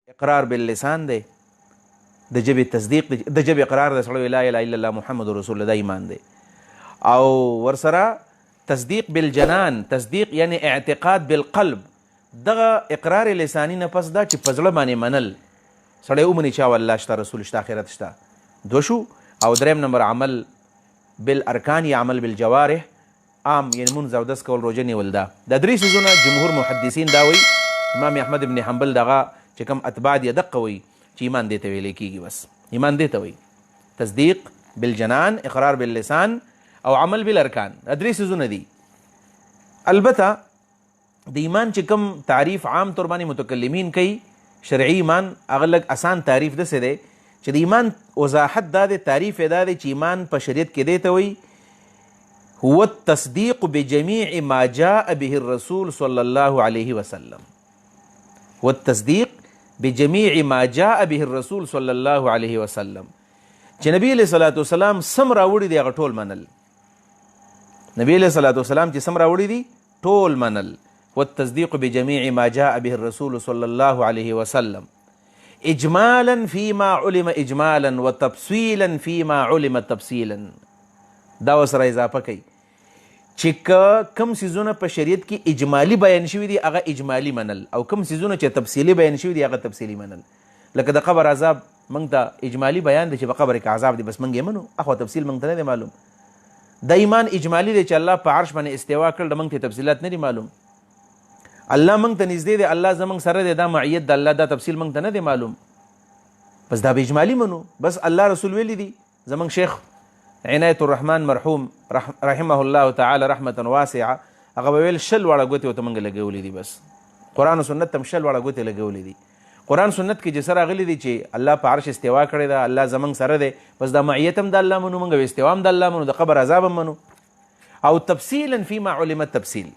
اقرار باللسان دی، د ژبې تصدیق دی، د ژبې اقرار دی سړی لا اله الا الله محمد رسول الله، دا ایمان دی. او ورسره تصدیق بالجنان، تصدیق یعنی اعتقاد بالقلب. دغه اقرار لسانی نه پس دا چې په زړه باندې منل سړی ومني چې الله شته، رسول شته، آخرت شته. دو شو. او دریم نمبر عمل بالارکان یا عمل بالجوارح، عام یعنی منځ او دس کول، روژه نیول. دا د درې څیزونه جمهور محدثین دا وایي، امام احمد ابن حنبل دغه چې کوم اتباع دي دقه وایي چې ایمان دې ته ویلی کېږي. بس ایمان دې ته وایي تصدیق بالجنان، اقرار باللسان او عمل بالارکان. دا درې څیزونه دي. البته د ایمان چې کوم تعریف عام طور باندې متکلمین کوي، شرعي ایمان، هغه لږ اسان تعریف داسې دی چې د ایمان وضاحت دا دی، تعریف یې دا دی چې ایمان په شریعت کې دی ته وایي هو التصدیق بجمیع ما جاء به الرسول صلی الله علیه وسلم. هو التصدیق بجمیع ما جاء به الرسول صلی الله علیه وسلم، چې نبی علیه الصلاة والسلام سم راوړي دی هغه ټول منل. نبی علیه الصلاة والسلام چې سم راوړي دي ټول منل. والتصدیق بجمیع ما جاء به الرسول صلی الله علیه وسلم اجمالا فيما علم اجمالا وتفصیلا فيما علم تفصیلا. دا ورسره اضافه کوي چې کم څیزونه په شریعت کې اجمالی بیان شوي دي هغه اجمالی منل، او کم څیزونه چې تفصیلي بیان شوي دي هغه تفصیلي منل. لکه د قبر عذاب موږ ته اجمالی بیان دی چې په قبر کې عذاب دی، بس موږ یې منو، اخو تفصیل موږ ته نه دی معلوم. د ایمان اجمالی دی چې الله په عرش باندې استوا کړل، موږ ته تفصیلات نه دي معلوم. الله موږ ته نږدې دی، الله زموږ سره دی، دا معیت د الله، دا تفصیل موږ ته نه دی معلوم. بس دا به اجمالی منو. بس الله رسول ویلی دی. زموږ شیخ عنایت الرحمن مرحوم رحمه الله تعالی رحمتا واسعه هغه به ویل 100 واړه ګوتې ورته موږ لګولې دي. بس قرآن او سنت ته 100 واړه ګوتې لګولې دي. قرآن سنت کې چې سره راغلي دي چې الله په عرش استوا کړی ده، الله زموږ سره دی، بس دا معیت هم د الله منو، موږ استوا هم د الله منو، د قبر عذاب هم منو. او تفصیلا فيما علم التفصیل،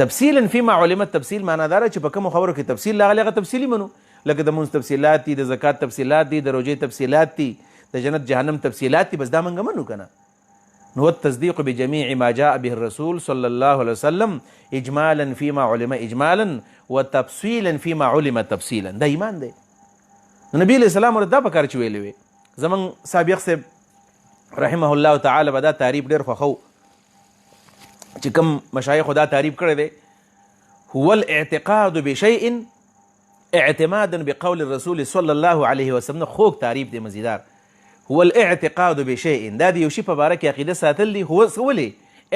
تفصیلا فيما علم التفصیل معنا دا چې په کوم خبرو کې تفصیل راغلی هغه تفصیلي منو. لکه د مونځ تفصیلات دي، د زکات تفصیلات دي، د روژې تفصیلات دي، د جنت جهنم تفصیلات دي، بس دا موږ منو که نه. نو التصدیق بجمیع ما جاء به الرسول صلی الله علیه وسلم اجمالا فيما علم اجمالا وتفصیلا فيما علم تفصیلا. دا ایمان دی. نبی علیہ السلام ورته دا پکار چې ویلې وي. زمونږ سابق صاحب رحمه الله تعالی به دا تعریف ډېر خوښو چې کوم مشایخو دا تعریف کړی دی، هو الاعتقاد بشیء اعتمادا بقول الرسول صلی الله علیه وسلم. خوږ تعریف دی، مزیدار. هو الاعتقاد بشیء، دا د یو شي په باره کې عقیده ساتل دي. هو ولې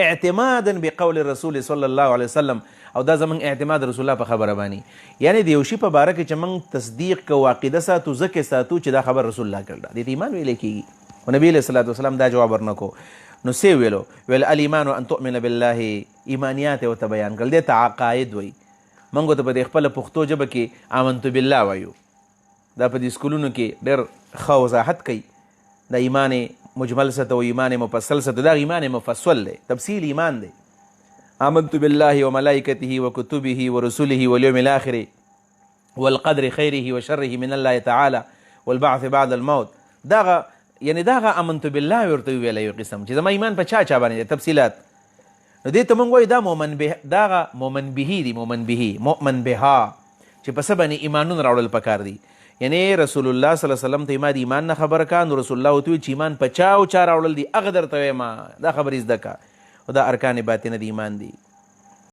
اعتمادا بقول الرسول صلی الله علیه وسلم، او دا زمونږ اعتماد رسول الله په خبره باندې، یعنی د یو شي په باره کې چې موږ تصدیق کوو، عقیده ساتو، ځکه ساتو چې دا خبر رسول الله کړل، دې ته ایمان ویلی کېږي. او نبی علیه الصلاة والسلام دا جواب ورنکو. نو سی ویلو ویل الايمان ان تؤمن بالله، ایمانیات ورته بیان کړل. دې ته عقاید وایي. موږ ته په دې خپله پښتو ژبه کې آمنت بالله وایو. دا په دې سکولونو کې ډېر ښه وضاحت کوي. دا ایمان مجمل سطح او ایمان مفصل سطح، دا ایمان مفصل دی، تفصیل ایمان دی. آمنت بالله وملائکته وکتبه ورسله واليوم الآخر والقدر خیره وشره من الله تعالی والبعث بعد الموت. دغه یعنی دغه آمنت بالله ورته ویلی یو قسم چې زما ایمان په چا باندې دی، تفصیلات. نو دې ته موږ وایو دا مؤمن به، دغه مؤمن به دی، مؤمن به، مؤمن بها، چې په څه باندې ایمانونه راوړل پکار دي. یعنی رسول الله صلی الله علیه وسلم ته ما د ایمان نه خبره کا، نو رسول الله ورته وایي چې ایمان په چا راوړل دي هغه درته وایم، دا خبرې زده کا. او دا ارکان باطنه د ایمان دي.